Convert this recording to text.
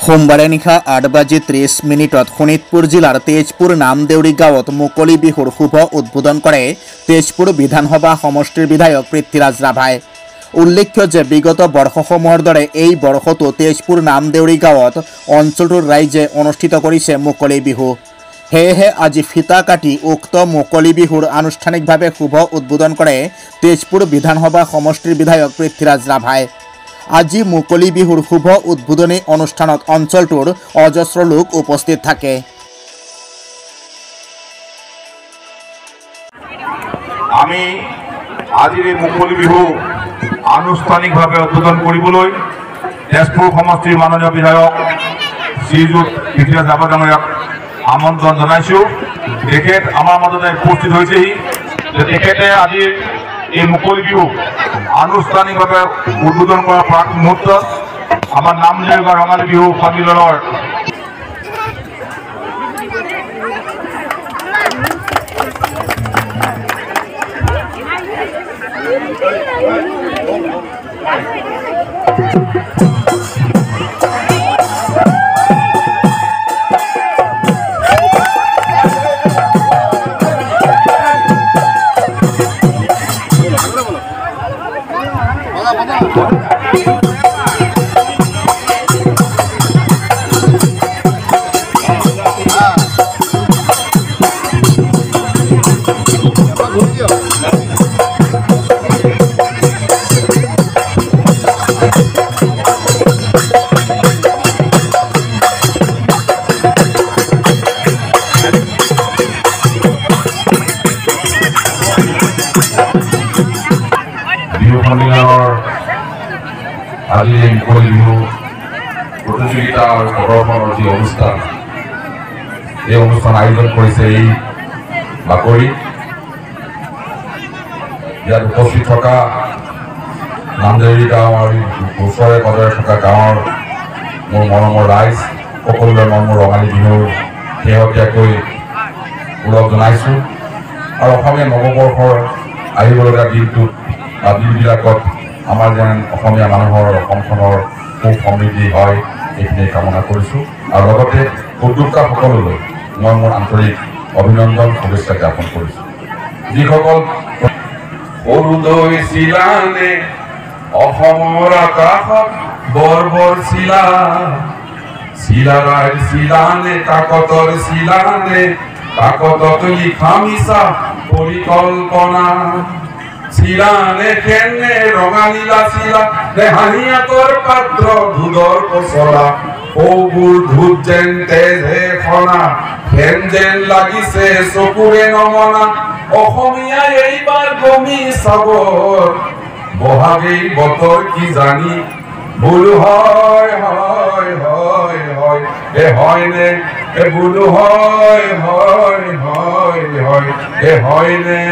সোমবাৰে নিশা 8:30 শোণিতপুৰ জিলাৰ তেজপুৰ নামদেউৰী গাঁৱত মুকলি বিহুৰ শুভ উদ্বোধন কৰে তেজপুৰ বিধানসভা সমষ্টিৰ বিধায়ক পৃথ্বীৰাজ ৰাভাই। উল্লেখ্য যে বিগত বৰ্ষসমূহৰ দৰে এই বৰ্ষতো তেজপুৰ নামদেউৰী গাঁৱত অঞ্চলটোৰ ৰাইজে অনুষ্ঠিত কৰিছে মুকলি বিহু। সেয়েহে আজি ফিতা কাটি উক্ত মুকলি বিহুৰ আনুষ্ঠানিকভাৱে শুভ উদ্বোধন কৰে তেজপুৰ বিধানসভা সমষ্টিৰ বিধায়ক পৃথ্বীৰাজ ৰাভাই। আজি মুকলি বিহুৰ শুভ উদ্বোধনী অনুষ্ঠানত অঞ্চলটোৰ অজস্ৰ লোক উপস্থিত থাকে। আমি আজিৰ এই মুকলি বিহু আনুষ্ঠানিকভাৱে উদ্বোধন কৰিবলৈ তেজপুৰ সমষ্টিৰ মাননীয় বিধায়ক শ্ৰীযুত পৃথ্বীৰাজ ৰাভা ডাঙৰীয়াক আমন্ত্ৰণ জনাইছোঁ। তেখেত আমাৰ মাজতে উপস্থিত হৈছেহি। তেখেতে আজিৰ এই মুকলি বিহু আনুষ্ঠানিকভাৱে উদ্বোধন কৰাৰ প্ৰাক মুহূৰ্তত আমাৰ নামদেউৰী গাঁও ৰঙালী বিহু সন্মিলনৰ আজি মুকলি বিহু প্ৰতিযোগিতাৰ প্ৰদৰ্শনৰ যি অনুষ্ঠান, এই অনুষ্ঠান আয়োজন কৰিছে এই বাকৰি। ইয়াত উপস্থিত থকা নামদেউৰী গাঁও আৰু ওচৰে পাজৰে থকা গাঁৱৰ মোৰ মৰমৰ ৰাইজ সকলোৰে মোৰ ৰঙালী বিহুৰ শেহতীয়াকৈ ওলগ জনাইছোঁ। আৰু অসমীয়া নৱবৰ্ষৰ আহিবলগীয়া দিনটোত বা দিনবিলাকত আমাৰ যেন অসমীয়া মানুহৰ অসমখনৰ সুখ সমৃদ্ধি হয়, এইখিনি কামনা কৰিছোঁ। আৰু লগতে উদ্যোক্তাসকললৈ মই মোৰ আন্তৰিক অভিনন্দন শুভেচ্ছা জ্ঞাপন কৰিছোঁ। যিসকল অৰুণোদয় চিলানে অসমৰ আকাশত বৰ চিলা, চিলাৰাৰ চিলানে কাকতৰ চিলানে কাকতত লিখা মিছা পৰিকল্পনা, চিলানে খেনে ৰঙালীলা চিলা নেহানিয়া তোৰ পাত্ৰ দুধৰ পচলা, সৌবোৰ ধূপ যেন তেজে খনা ফেন যেন লাগিছে চকুৰে নমনা, অসমীয়াই এইবাৰ গমি চাব বহাগেই বতৰ কি জানি বোলো হয় হয় হয় হয় এ হয়নে এ বোলো হয় হয় হয় হয় এ হয়নে।